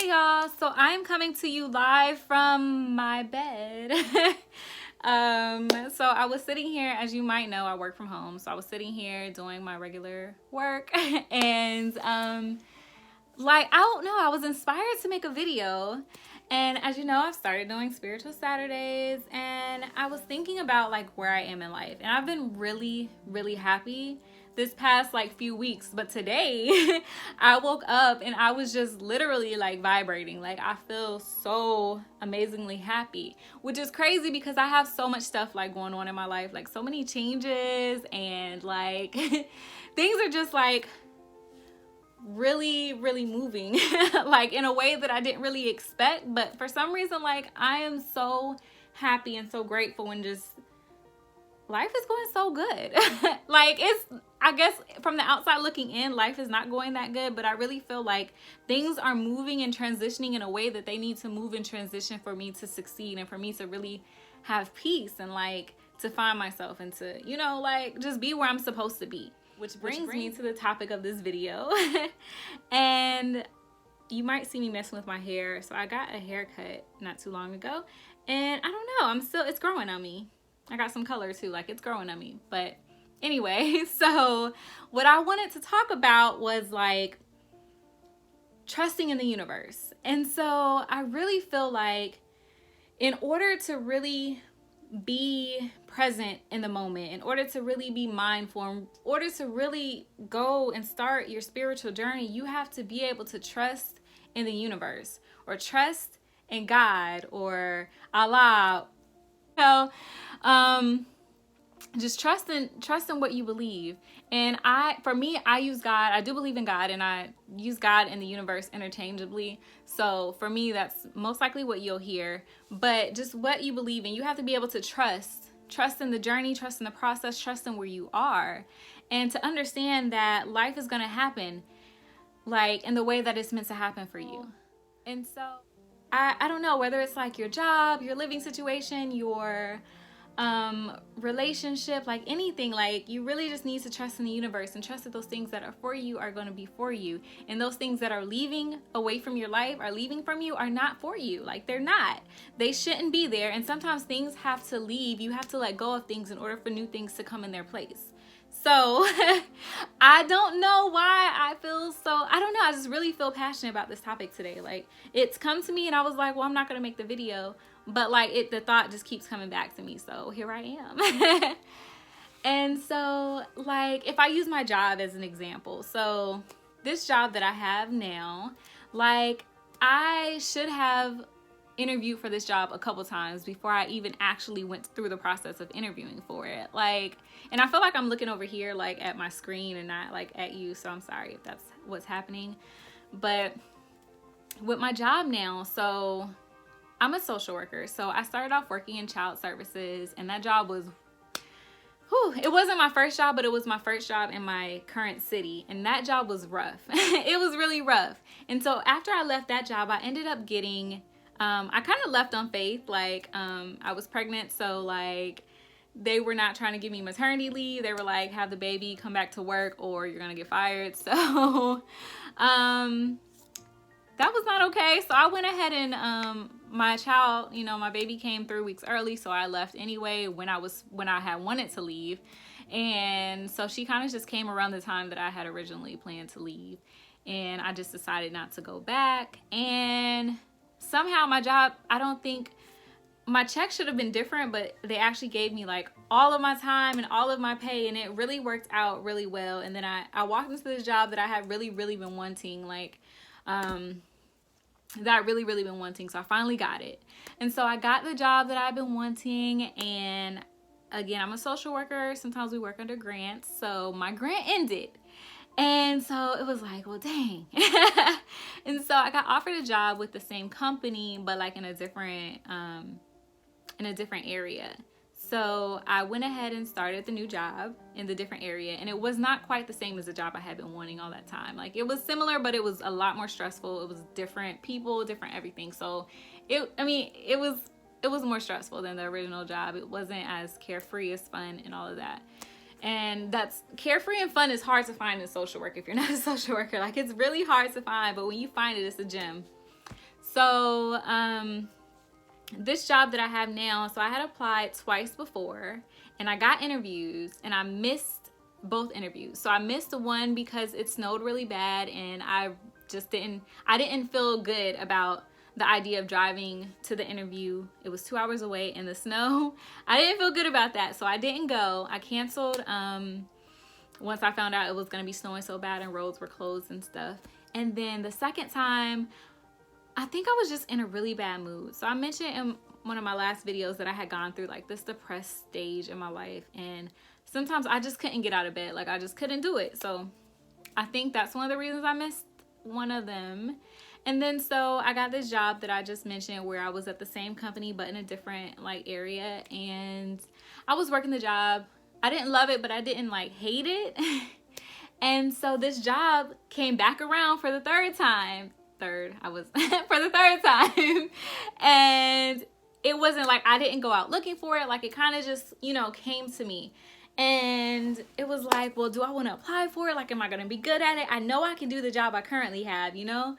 Hey y'all, so I'm coming to you live from my bed. So I was sitting here, as you might know, I work from home. So I was sitting here doing my regular work and I don't know, I was inspired to make a video. And as you know, I've started doing spiritual Saturdays and I was thinking about like where I am in life. And I've been really, really happy this past like few weeks, but today I woke up and I was just literally like vibrating. Like I feel so amazingly happy, which is crazy because I have so much stuff like going on in my life, like so many changes and like things are just like really moving like in a way that I didn't really expect. But for some reason, like I am so happy and so grateful and just life is going so good. Like it's, I guess from the outside looking in, life is not going that good, but I really feel like things are moving and transitioning in a way that they need to move and transition for me to succeed and for me to really have peace and like to find myself and to, you know, like just be where I'm supposed to be. Which brings me to the topic of this video. And you might see me messing with my hair. So I got a haircut not too long ago. And I don't know, it's growing on me. I got some color too, like it's growing on me. But anyway, so what I wanted to talk about was like trusting in the universe. And so I really feel like in order to really be present in the moment, in order to really be mindful, in order to really go and start your spiritual journey, you have to be able to trust in the universe or trust in God or Allah. You know, just trust in what you believe. And for me, I use God. I do believe in God, and I use God and the universe interchangeably. So for me, that's most likely what you'll hear. But just what you believe in, you have to be able to trust in the journey, trust in the process, trust in where you are, and to understand that life is going to happen like in the way that it's meant to happen for you. And so I don't know, whether it's like your job, your living situation, your relationship, like anything, like you really just need to trust in the universe and trust that those things that are for you are going to be for you, and those things that are leaving away from your life, are leaving from you, are not for you. Like they're not, they shouldn't be there. And sometimes things have to leave. You have to let go of things in order for new things to come in their place. So I don't know why I feel so, I don't know, I just really feel passionate about this topic today. Like it's come to me and I was like, well, I'm not gonna make the video, but like the thought just keeps coming back to me, so here I am. And so like if I use my job as an example, so this job that I have now, like I should have interviewed for this job a couple times before I even actually went through the process of interviewing for it. Like, and I feel like I'm looking over here like at my screen and not like at you, so I'm sorry if that's what's happening. But with my job now, so I'm a social worker. So I started off working in child services, and that job was, it wasn't my first job, but it was my first job in my current city. And that job was rough. It was really rough. And so after I left that job, I ended up getting, I kind of left on faith. Like, I was pregnant. So like they were not trying to give me maternity leave. They were like, have the baby, come back to work, or you're going to get fired. So, that was not okay. So I went ahead and, my child, you know, my baby came 3 weeks early. So I left anyway when I had wanted to leave. And so she kind of just came around the time that I had originally planned to leave. And I just decided not to go back. And somehow my job, I don't think my check should have been different, but they actually gave me like all of my time and all of my pay, and it really worked out really well. And then I walked into this job that I had really been wanting, like, that I really been wanting. So I finally got it. And so I got the job that I've been wanting. And again, I'm a social worker. Sometimes we work under grants. So my grant ended. And so it was like, well, dang. And so I got offered a job with the same company, but like in a different area. So I went ahead and started the new job in the different area, and it was not quite the same as the job I had been wanting all that time. Like it was similar, but it was a lot more stressful. It was different people, different everything. So it was more stressful than the original job. It wasn't as carefree, as fun, and all of that. And that's carefree and fun is hard to find in social work if you're not a social worker. Like it's really hard to find, but when you find it, it's a gem. So this job that I have now, so I had applied twice before and I got interviews and I missed both interviews. So I missed the one because it snowed really bad and I didn't feel good about the idea of driving to the interview. It was 2 hours away in the snow. I didn't feel good about that, so I didn't go. I canceled once I found out it was gonna be snowing so bad and roads were closed and stuff. And then the second time, I think I was just in a really bad mood. So I mentioned in one of my last videos that I had gone through like this depressed stage in my life, and sometimes I just couldn't get out of bed. Like I just couldn't do it. So I think that's one of the reasons I missed one of them. And then so I got this job that I just mentioned where I was at the same company but in a different like area, and I was working the job. I didn't love it, but I didn't like hate it. And so this job came back around for the third time. For the third time. And it wasn't like I didn't go out looking for it. Like it kind of just, you know, came to me. And it was like, well, do I want to apply for it? Like, am I going to be good at it? I know I can do the job I currently have, you know?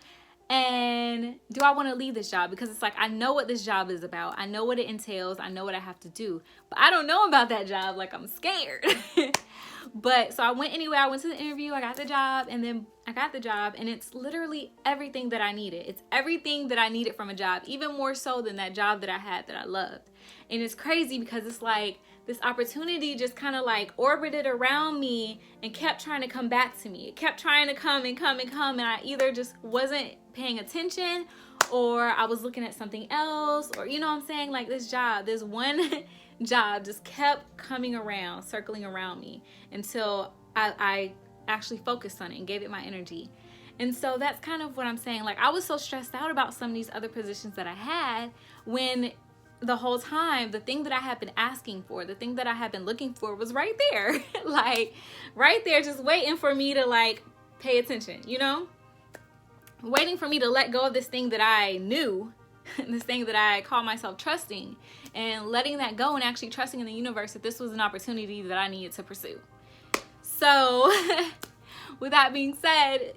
And do I want to leave this job? Because it's like, I know what this job is about. I know what it entails. I know what I have to do. But I don't know about that job. Like, I'm scared. But so I went anyway. I went to the interview. I got the job. And then I got the job. And it's literally everything that I needed. It's everything that I needed from a job. Even more so than that job that I had that I loved. And it's crazy because it's like this opportunity just kind of like orbited around me and kept trying to come back to me. It kept trying to come and come and come. And I either just wasn't paying attention or I was looking at something else, or you know what I'm saying? Like this one job just kept coming around, circling around me until I actually focused on it and gave it my energy. And so that's kind of what I'm saying. Like I was so stressed out about some of these other positions that I had when the whole time, the thing that I had been asking for, the thing that I had been looking for was right there. Like right there, just waiting for me to like pay attention, you know? Waiting for me to let go of this thing that I knew, this thing that I call myself trusting, and letting that go and actually trusting in the universe that this was an opportunity that I needed to pursue. So with that being said,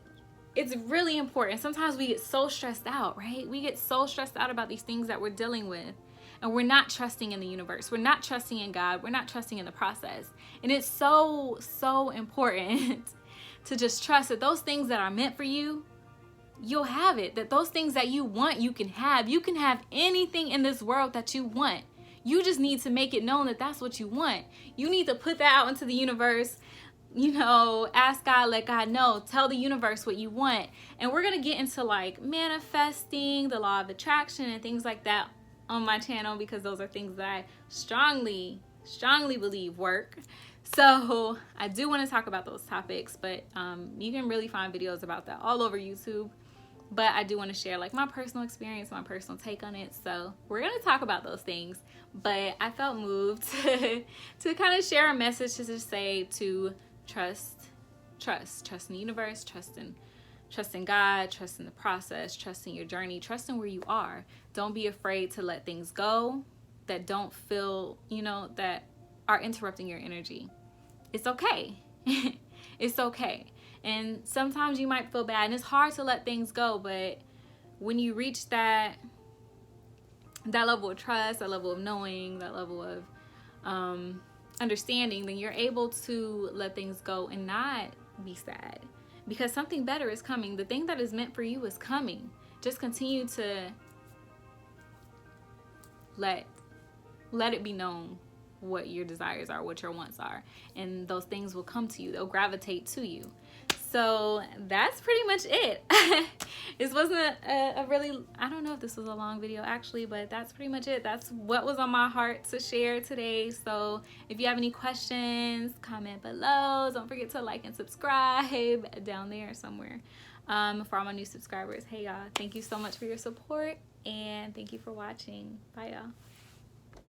it's really important. Sometimes we get so stressed out, right? We get so stressed out about these things that we're dealing with. And we're not trusting in the universe. We're not trusting in God. We're not trusting in the process. And it's so, so important to just trust that those things that are meant for you, you'll have it. That those things that you want, you can have. You can have anything in this world that you want. You just need to make it known that that's what you want. You need to put that out into the universe. You know, ask God, let God know, tell the universe what you want. And we're going to get into like manifesting, the law of attraction and things like that on my channel, because those are things that I strongly believe work. So I do want to talk about those topics, but you can really find videos about that all over YouTube. But I do want to share like my personal experience, my personal take on it. So we're going to talk about those things, but I felt moved to kind of share a message to just say to trust in the universe, trust in God, trust in the process, trust in your journey, trust in where you are. Don't be afraid to let things go that don't feel, you know, that are interrupting your energy. It's okay. It's okay. And sometimes you might feel bad and it's hard to let things go, but when you reach that level of trust, that level of knowing, that level of understanding, then you're able to let things go and not be sad. Because something better is coming. The thing that is meant for you is coming. Just continue to let it be known what your desires are, what your wants are. And those things will come to you. They'll gravitate to you. So that's pretty much it. This wasn't a really, I don't know if this was a long video actually, but that's pretty much it. That's what was on my heart to share today. So if you have any questions, comment below. Don't forget to like and subscribe down there somewhere. For all my new subscribers, hey y'all, thank you so much for your support and thank you for watching. Bye y'all.